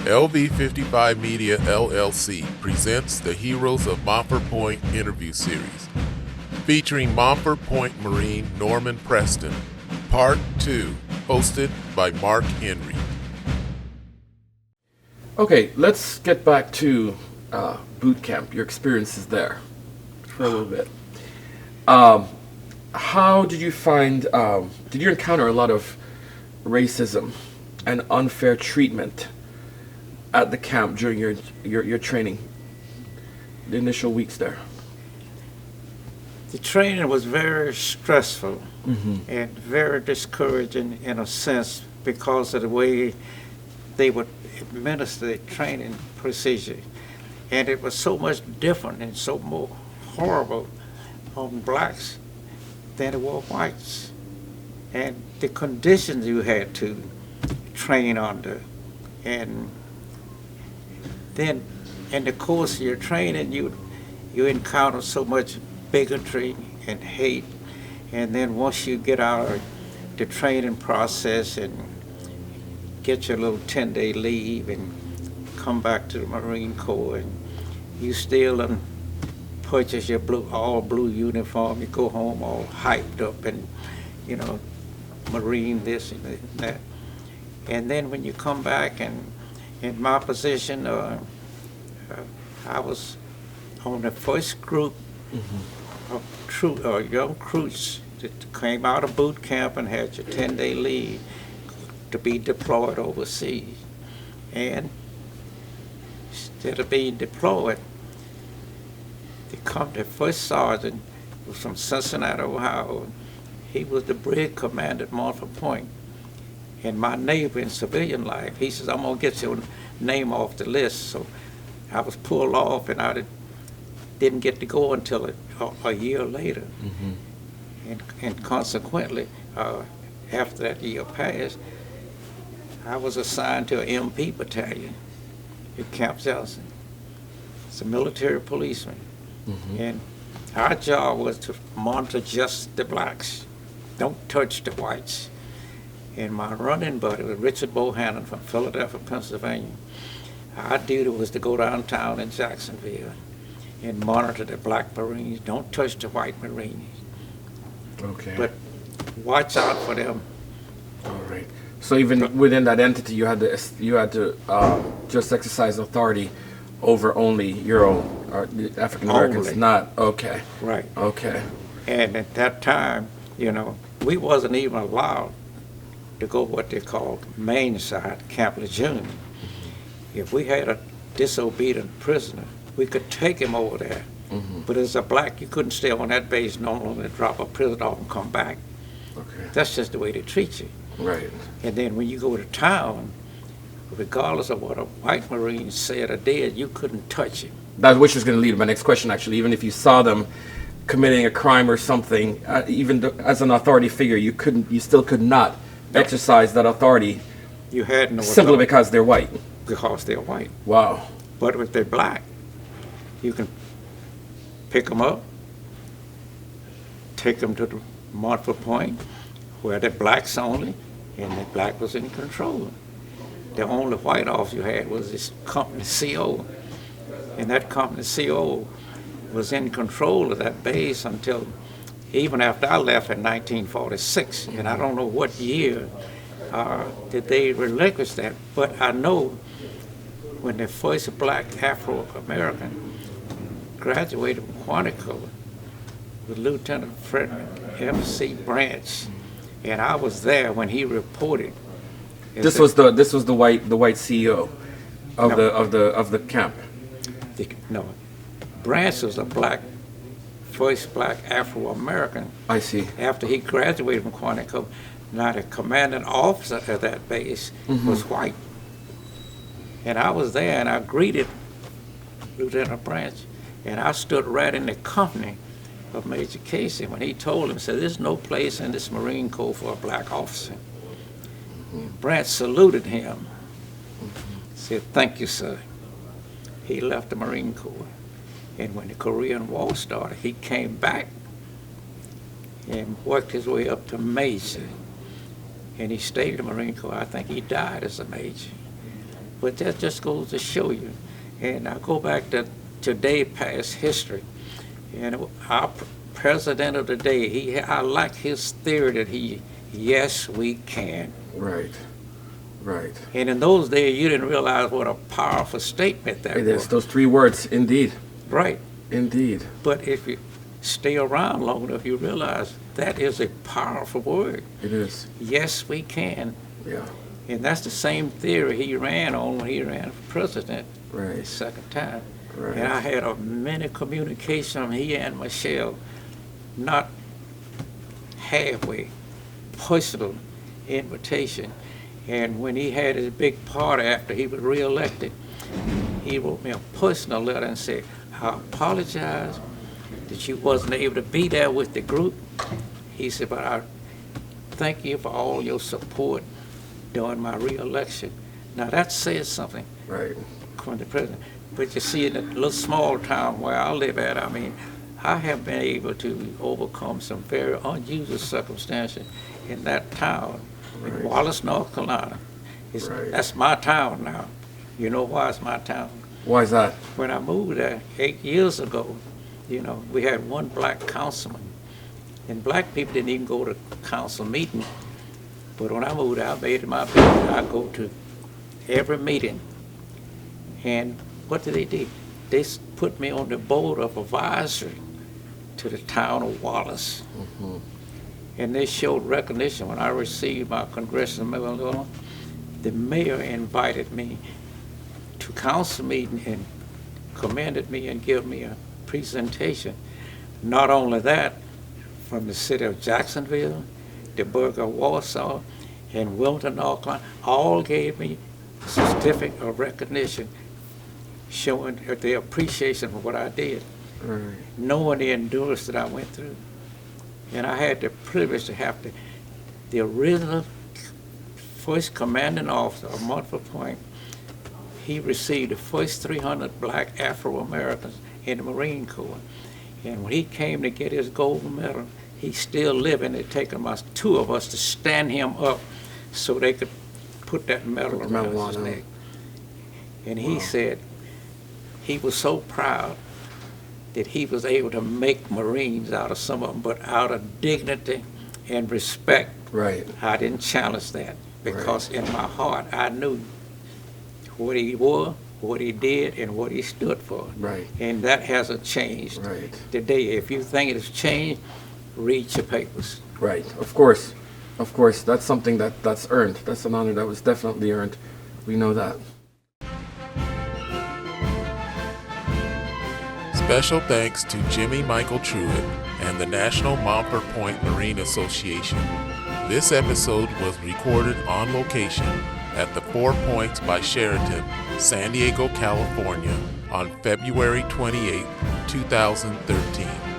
LV55 Media LLC presents the Heroes of Montford Point interview series, featuring Montford Point Marine Norman Preston, Part 2, hosted by Mark Henry. Okay, let's get back to boot camp, your experiences there for a little bit. How did you find, did you encounter a lot of racism and unfair treatment at the camp during your training, the initial weeks there? The training was very stressful and very discouraging in a sense because of the way they would administer the training procedure. And it was so much different and so more horrible on blacks than it was whites. And the conditions you had to train under. And then in the course of your training, you encounter so much bigotry and hate. And then once you get out of the training process and get your little 10-day leave and come back to the Marine Corps, and you still purchase your all blue uniform, you go home all hyped up and, Marine this and that. And then when you come back, and in my position, I was on the first group of young recruits that came out of boot camp and had your 10-day leave to be deployed overseas. And instead of being deployed, the first sergeant was from Cincinnati, Ohio. He was the brig commander at Montford Point. And my neighbor in civilian life, he says, I'm gonna get your name off the list. So I was pulled off, and I didn't get to go until a year later. And consequently, after that year passed, I was assigned to an MP battalion at Camp Johnson. It's a military policeman. And our job was to monitor just the blacks. Don't touch the whites. And my running buddy was Richard Bohannon from Philadelphia, Pennsylvania. Our duty was to go downtown in Jacksonville and monitor the black Marines. Don't touch the white Marines. Okay. But watch out for them. All right. So even within that entity, you had to just exercise authority over only your own the African Americans, Only. not okay. Right. Okay. And at that time, we wasn't even allowed to go what they called main side, Camp Lejeune. If we had a disobedient prisoner, we could take him over there. But as a black, you couldn't stay on that base no longer than drop a prisoner off and come back. Okay. That's just the way they treat you. Right. And then when you go to town, regardless of what a white Marine said or did, you couldn't touch him. That which is going to lead to my next question. Actually, even if you saw them committing a crime or something, as an authority figure, you still could not exercise that authority. You had no simply authority because they're white. because they're white. Wow. But if they're black, you can pick them up, take them to the Montford Point, where they're blacks only, and the black was in control. The only white officer you had was this company CO, and that company CO was in control of that base until even after I left in 1946, and I don't know what year did they relinquish that, but I know when the first black Afro-American graduated from Quantico with Lieutenant Frederick F.C. Branch, and I was there when he reported. This was the white CEO of the camp. No, Branch was a first black Afro-American. I see. After he graduated from Quantico, now the commanding officer of that base was white. And I was there, and I greeted Lieutenant Branch, and I stood right in the company of Major Casey when he told him, said, there's no place in this Marine Corps for a black officer. Branch saluted him, said, thank you, sir. He left the Marine Corps. And when the Korean War started, he came back and worked his way up to major. And he stayed in the Marine Corps. I think he died as a major. But that just goes to show you. And I go back to today past history. And our president of the day, I like his theory that yes, we can. Right. Right. And in those days, you didn't realize what a powerful statement that It was. is. Those 3 words, indeed. Right. Indeed. But if you stay around long enough, you realize that is a powerful word. It is. Yes, we can. Yeah. And that's the same theory he ran on when he ran for president the Right. second time. Right. And I had a many communication from he and Michelle, not halfway, personal invitation. And when he had his big party after he was reelected, he wrote me a personal letter and said, I apologize that you wasn't able to be there with the group. He said, but I thank you for all your support during my reelection. Now that says something Right. from the president. But you see, in a little small town where I live at, I mean, I have been able to overcome some very unusual circumstances in that town, Right. in Wallace, North Carolina. Right. That's my town now. You know why it's my town? Why is that? When I moved there 8 years ago, we had one black councilman. And black people didn't even go to council meeting. But when I moved there, I made it my business. I go to every meeting. And what did they do? They put me on the board of advisory to the town of Wallace. Mm-hmm. And they showed recognition when I received my congressional medal. The mayor invited me to council meeting and commended me and gave me a presentation. Not only that, from the city of Jacksonville, the borough of Warsaw, and Wilmington, North Carolina, all gave me a certificate of recognition showing their appreciation for what I did, Right. knowing the endurance that I went through. And I had the privilege to have the original first commanding officer of Montford Point. He received the first 300 black Afro-Americans in the Marine Corps. And when he came to get his gold medal, he's still living. It taken us 2 of us to stand him up so they could put that medal around his neck. And he said he was so proud that he was able to make Marines out of some of them, but out of dignity and respect. Right. I didn't challenge that because in my heart I knew what he was, what he did, and what he stood for. Right. And that hasn't changed Right. today. If you think it has changed, read your papers. Right. Of course. Of course. That's something that's earned. That's an honor that was definitely earned. We know that. Special thanks to Jimmy Michael Truitt and the National Montford Point Marine Association. This episode was recorded on location at the 4 Points by Sheraton, San Diego, California on February 28, 2013.